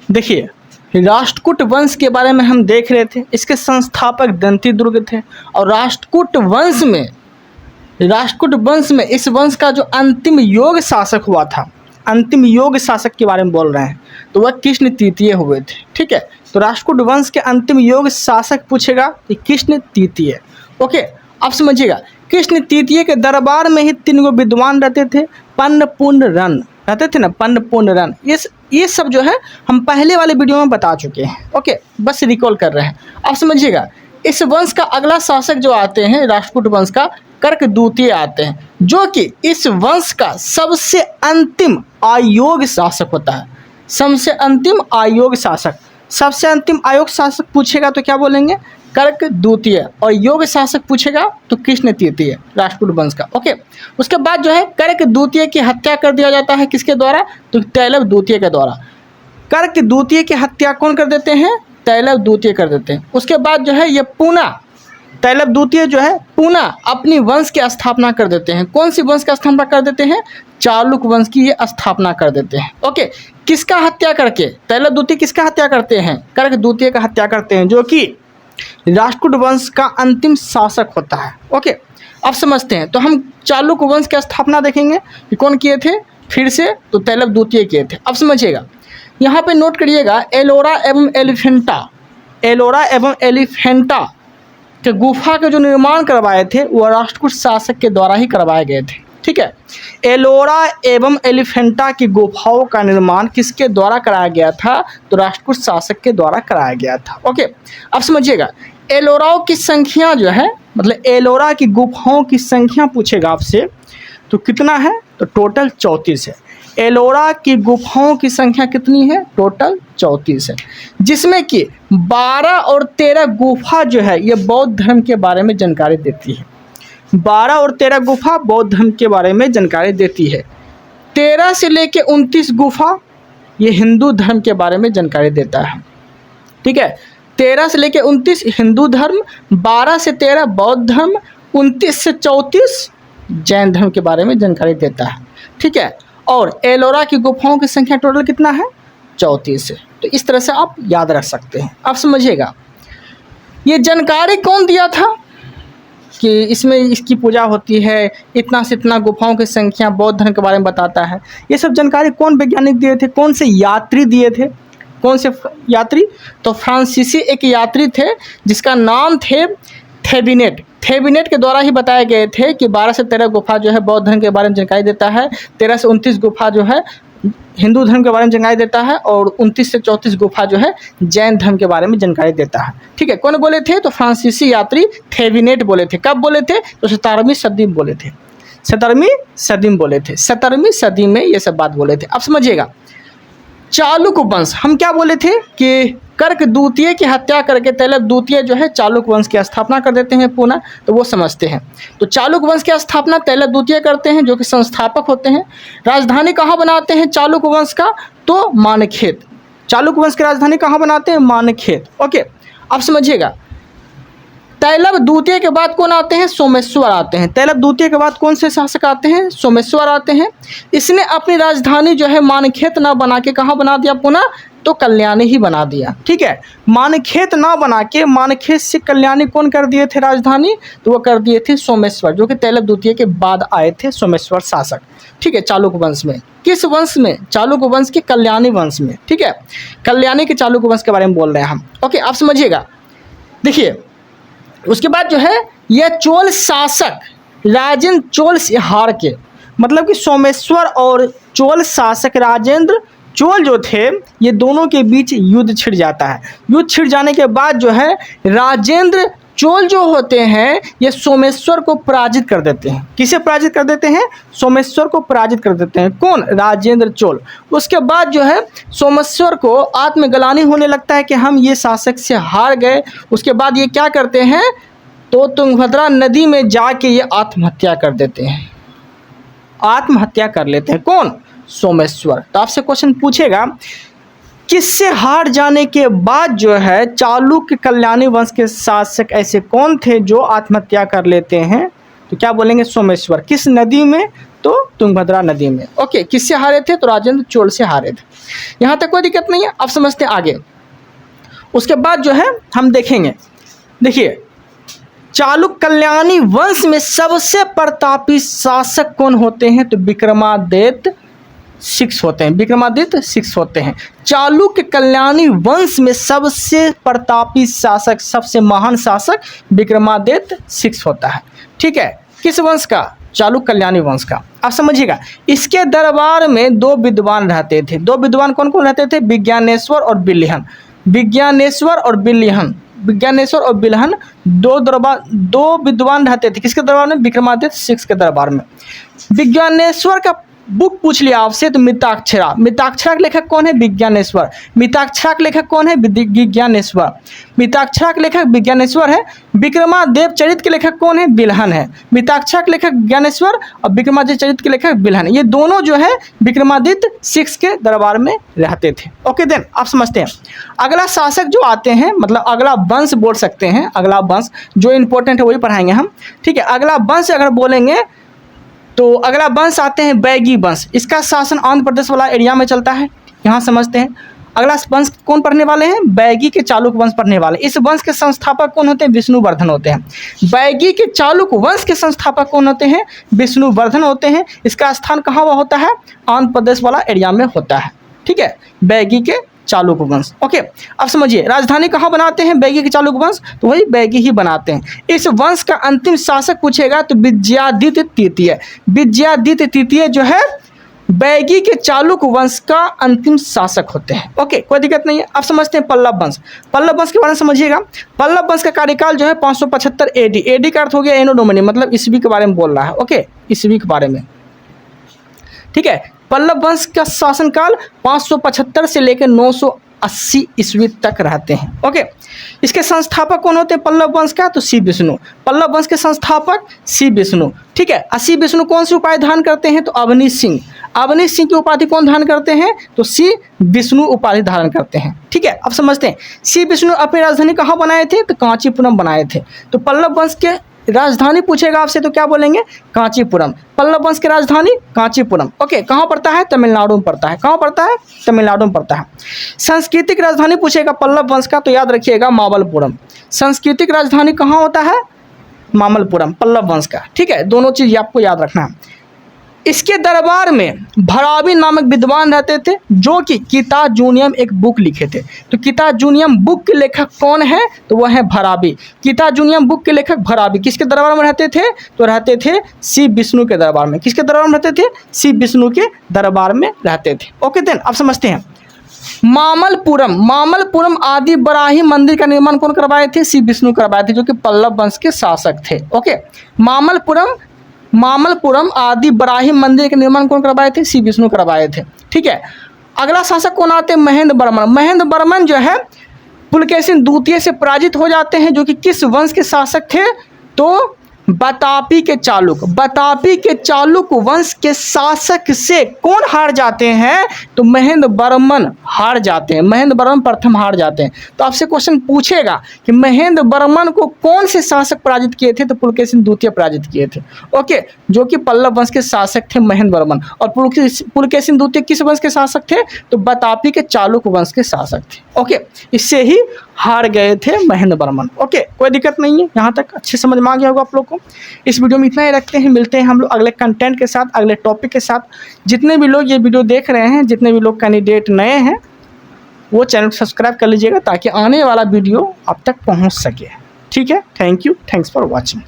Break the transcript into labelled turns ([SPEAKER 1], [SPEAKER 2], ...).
[SPEAKER 1] देखिए, राष्ट्रकूट वंश के बारे में हम देख रहे थे। इसके संस्थापक दंतीदुर्ग थे और राष्ट्रकूट वंश में इस वंश का जो अंतिम योग शासक हुआ था, अंतिम योग शासक के बारे में बोल रहे हैं, तो वह कृष्ण तृतीय हुए थे। ठीक है, तो राष्ट्रकूट वंश के अंतिम योग शासक पूछेगा कि कृष्ण तृतीय। ओके, आप समझिएगा, कृष्ण तृतीय के दरबार में ही 3 गो विद्वान रहते थे, पन्न पुण्य रन रहते थे ना, पन्न पुण्य रन। ये सब जो है हम पहले वाले वीडियो में बता चुके हैं। ओके, बस रिकॉल कर रहे हैं। आप समझिएगा, इस वंश का अगला शासक जो आते हैं राष्ट्रकूट वंश का, कर्क द्वितीय आते हैं, जो कि इस वंश का सबसे अंतिम आयोग शासक होता है। सबसे अंतिम आयोग शासक, सबसे अंतिम आयोग शासक पूछेगा तो क्या बोलेंगे? कर्क द्वितीय। और योग शासक पूछेगा तो कृष्ण तृतीय, राष्ट्रकूट वंश का। ओके, उसके बाद जो है कर्क द्वितीय की हत्या कर दिया जाता है, किसके द्वारा? तो तैलव द्वितीय के द्वारा। कर्क द्वितीय की हत्या कौन कर देते हैं? तैलव द्वितीय कर देते हैं। उसके बाद जो है ये पुनः तैलव द्वितीय जो है पुनः अपनी वंश की स्थापना कर देते हैं। कौन सी वंश की स्थापना कर देते हैं? चालुक वंश की ये स्थापना कर देते हैं। ओके, किसका हत्या करके? तैलव द्वितीय किसका हत्या करते हैं? कर्क द्वितीय का हत्या करते हैं, जो कि राष्ट्रकूट वंश का अंतिम शासक होता है। ओके, अब समझते हैं। तो हम चालुक वंश की स्थापना देखेंगे कि कौन किए थे फिर से, तो तैलव द्वितीय किए थे। अब समझिएगा, यहाँ पे नोट करिएगा, एलोरा एवं एलिफेंटा के गुफा के जो निर्माण करवाए थे वो राष्ट्रकूट शासक के द्वारा ही करवाए गए थे। ठीक है, एलोरा एवं एलिफेंटा की गुफाओं का निर्माण किसके द्वारा कराया गया था? तो राष्ट्रकूट शासक के द्वारा कराया गया था। ओके, अब समझिएगा, एलोराओं की संख्या जो है, मतलब एलोरा की गुफाओं की संख्या पूछेगा आपसे तो कितना है? तो टोटल 34 है। एलोरा की गुफाओं की संख्या कितनी है? टोटल 34 है, जिसमें कि 12 और 13 गुफा जो है ये बौद्ध धर्म के बारे में जानकारी देती है। 12 और 13 गुफा बौद्ध धर्म के बारे में जानकारी देती है। 13 से लेके 29 गुफा ये हिंदू धर्म के बारे में जानकारी देता है। ठीक है, 13 से लेके 29 हिंदू धर्म, 12 से 13 बौद्ध धर्म, 29 से 34 जैन धर्म के बारे में जानकारी देता है। ठीक है, और एलोरा की गुफाओं की संख्या टोटल कितना है? 34 है। तो इस तरह से आप याद रख सकते हैं। आप समझिएगा, ये जानकारी कौन दिया था कि इसमें इसकी पूजा होती है, इतना से इतना गुफाओं की संख्या बौद्ध धर्म के बारे में बताता है, ये सब जानकारी कौन वैज्ञानिक दिए थे? कौन से यात्री दिए थे? कौन से यात्री? तो फ्रांसीसी एक यात्री थे जिसका नाम थे थेबिनेट के द्वारा ही बताए गए थे कि 12 से 13 गुफा जो है बौद्ध धर्म के बारे में जानकारी देता है, 13 से 29 गुफा जो है हिंदू धर्म के बारे में जानकारी देता है, और 29 से 34 गुफा जो है जैन धर्म के बारे में जानकारी देता है। ठीक है, कौन बोले थे? तो फ्रांसीसी यात्री थेबिनेट बोले थे। कब बोले थे? तो 17वीं सदी में बोले थे। 17वीं सदी में बोले थे। 17वीं सदी में ये सब बात बोले थे। अब समझिएगा, चालुक वंश हम क्या बोले थे कि कर्क द्वितीय की हत्या करके तैलव द्वितीय जो है चालुक वंश की स्थापना कर देते हैं पुनः, तो वो समझते हैं। तो चालुक वंश की स्थापना तैलव द्वितीय करते हैं, जो कि संस्थापक होते हैं। राजधानी कहाँ बनाते हैं चालुक वंश का? तो मानखेत। चालुक वंश की राजधानी कहाँ बनाते हैं? मानखेत। ओके, अब समझिएगा, तैलव द्वितीय के बाद कौन आते हैं? सोमेश्वर आते हैं। तैलव द्वितीय के बाद कौन से शासक आते हैं? सोमेश्वर आते हैं। इसने अपनी राजधानी जो है मानखेत ना बना के कहाँ बना दिया पुनः? तो कल्याणी ही बना दिया। ठीक है, मानखेत ना बना के मानखेत से कल्याणी कौन कर दिए थे राजधानी? तो वो कर दिए थे सोमेश्वर, जो कि तैलव द्वितीय के बाद आए थे सोमेश्वर शासक। ठीक है, चालुक वंश में। किस वंश में? चालुक वंश के कल्याणी वंश में। ठीक है, कल्याणी के चालुक वंश के बारे में बोल रहे हैं हम। ओके, आप समझिएगा, देखिए उसके बाद जो है यह चोल शासक राजेंद्र चोल से हार के, मतलब कि सोमेश्वर और चोल शासक राजेंद्र चोल जो थे ये दोनों के बीच युद्ध छिड़ जाता है। युद्ध छिड़ जाने के बाद जो है राजेंद्र चोल जो होते हैं ये सोमेश्वर को पराजित कर देते हैं। किसे पराजित कर देते हैं? सोमेश्वर को पराजित कर देते हैं। कौन? राजेंद्र चोल। उसके बाद जो है सोमेश्वर को आत्मग्लानि होने लगता है कि हम ये शासक से हार गए। उसके बाद ये क्या करते हैं? तो तुंगभद्रा नदी में जाके ये आत्महत्या कर देते हैं, आत्महत्या कर लेते हैं। कौन? सोमेश्वर। तो आपसे क्वेश्चन पूछेगा किससे हार जाने के बाद जो है चालुक्य कल्याणी वंश के शासक ऐसे कौन थे जो आत्महत्या कर लेते हैं? तो क्या बोलेंगे? सोमेश्वर। किस नदी में? तो तुंगभद्रा नदी में। ओके, किससे हारे थे? तो राजेंद्र चोल से हारे थे। यहाँ तक कोई दिक्कत नहीं है। अब समझते हैं आगे। उसके बाद जो है हम देखेंगे, देखिए चालुक्य कल्याणी वंश में सबसे प्रतापी शासक कौन होते हैं? तो विक्रमादित्य 6 होते हैं। विक्रमादित्य 6 होते हैं। चालुक्य कल्याणी वंश में सबसे प्रतापी शासक, सबसे महान शासक विक्रमादित्य 6 होता है। ठीक है, किस वंश का? चालुक्य कल्याणी वंश का। आप समझिएगा, इसके दरबार में 2 विद्वान रहते थे। 2 विद्वान कौन कौन रहते थे? विज्ञानेश्वर और बिल्हन। विज्ञानेश्वर और बिल्हन, विज्ञानेश्वर और बिल्हन 2 विद्वान रहते थे। किसके दरबार में? विक्रमादित्य 6 के दरबार में। विज्ञानेश्वर का बुक पूछ लिया आपसे तो मिताक्षरा। मिताक्षरा के लेखक कौन है? विज्ञानेश्वर। मिताक्षरा के लेखक कौन है? विज्ञानेश्वर। मिताक्षरा के लेखक विज्ञानेश्वर है। विक्रमादेव चरित के लेखक कौन है? बिल्हन है। मिताक्षरा के लेखक विज्ञानेश्वर और विक्रमादित्य चरित के लेखक बिल्हन। ये दोनों जो है विक्रमादित्य 6 के दरबार में रहते थे। ओके देन, आप समझते हैं। अगला शासक जो आते हैं, मतलब अगला वंश बोल सकते हैं, अगला वंश जो इंपॉर्टेंट है वही पढ़ाएंगे हम। ठीक है, अगला वंश अगर बोलेंगे तो अगला वंश आते हैं बैगी वंश। इसका शासन आंध्र प्रदेश वाला एरिया में चलता है। यहाँ समझते हैं। अगला वंश कौन पढ़ने वाले हैं? बैगी के चालुक्य वंश पढ़ने वाले। इस वंश के संस्थापक कौन होते हैं? विष्णुवर्धन होते हैं। बैगी के चालुक्य वंश के संस्थापक कौन होते हैं? विष्णुवर्धन होते हैं। इसका स्थान कहाँ हुआ होता है? आंध्र प्रदेश वाला एरिया में होता है। ठीक है, बैगी के चालुक्य वंश। ओके, अब समझिए राजधानी कहाँ बनाते हैं बैगी के चालुक्य वंश? तो वही बैगी ही बनाते हैं। इस वंश का अंतिम शासक पूछेगा तो विजयादित्य तृतीय। विजयादित्य तृतीय जो है बैगी के चालुक्य वंश का अंतिम शासक होते हैं। ओके, कोई दिक्कत नहीं है। अब समझते हैं पल्लव वंश। पल्लव वंश के बारे में समझिएगा। पल्लव वंश का कार्यकाल जो है 575 AD। AD का अर्थ हो गया एनो डोमिनी, मतलब ईस्वी के बारे में बोल रहा है। ओके, ईस्वी के बारे में। ठीक है, पल्लव वंश का शासनकाल 575 से लेकर 980 ईस्वी तक रहते हैं। ओके, इसके संस्थापक कौन होते हैं पल्लव वंश का? तो सी विष्णु। पल्लव वंश के संस्थापक सी विष्णु। ठीक है, सी विष्णु कौन सी उपाधि धारण करते हैं? तो अवनी सिंह। अवनी सिंह की उपाधि कौन धारण करते हैं? तो सी विष्णु उपाधि धारण करते हैं। ठीक है, अब समझते हैं सी विष्णु अपनी राजधानी कहाँ बनाए थे? तो कांचीपुरम बनाए थे। तो पल्लव वंश के राजधानी पूछेगा आपसे तो क्या बोलेंगे? कांचीपुरम। पल्लव वंश की राजधानी कांचीपुरम। ओके, कहाँ पड़ता है? तमिलनाडु में पड़ता है। कहाँ पड़ता है? तमिलनाडु में पड़ता है। सांस्कृतिक राजधानी पूछेगा पल्लव वंश का तो याद रखिएगा मामल्लपुरम। सांस्कृतिक राजधानी कहाँ होता है? मामल्लपुरम, पल्लव वंश का। ठीक है, दोनों चीज आपको याद रखना है। इसके दरबार में भरावी नामक विद्वान रहते थे जो कि किताजूनियम एक बुक लिखे थे। तो किताजूनियम बुक के लेखक कौन है? तो वह है भरावी। किताजूनियम बुक के लेखक भरावी किसके दरबार में रहते थे? तो रहते थे सी विष्णु के दरबार में। किसके दरबार में रहते थे? सी विष्णु के दरबार में रहते थे। ओके देन, अब समझते हैं मामल्लपुरम। मामल्लपुरम आदि बराही मंदिर का निर्माण कौन करवाए थे? सी विष्णु करवाए थे, जो कि पल्लव वंश के शासक थे। ओके, मामल्लपुरम आदि बराही मंदिर के निर्माण कौन करवाए थे? सी विष्णु करवाए थे। ठीक है, अगला शासक कौन आते हैं? महेंद्र वर्मन। महेंद्र वर्मन जो है पुलकेशिन द्वितीय से पराजित हो जाते हैं, जो कि किस वंश के शासक थे? तो बतापी के चालुक्य। बतापी के चालुक्य वंश के शासक से कौन हार जाते हैं? तो महेंद्र वर्मन हार जाते हैं। महेंद्र वर्मन प्रथम हार जाते हैं। तो आपसे क्वेश्चन पूछेगा कि महेंद्र वर्मन को कौन से शासक पराजित किए थे? तो पुलकेशिन द्वितीय पराजित किए थे। ओके, जो कि पल्लव वंश के शासक थे महेंद्र वर्मन। और पुलकेशिन द्वितीय किस वंश के शासक थे? तो बतापी के चालुक्य वंश के शासक थे। ओके, इससे ही हार गए थे महेंद्र वर्मन। ओके, कोई दिक्कत नहीं है। यहाँ तक अच्छे समझ में आ गया होगा आप लोग को। इस वीडियो में इतना ही रखते हैं। मिलते हैं हम लोग अगले कंटेंट के साथ, अगले टॉपिक के साथ। जितने भी लोग ये वीडियो देख रहे हैं, जितने भी लोग कैंडिडेट नए हैं, वो चैनल को सब्सक्राइब कर लीजिएगा ताकि आने वाला वीडियो आप तक पहुँच सके। ठीक है, thank you, thanks for watching.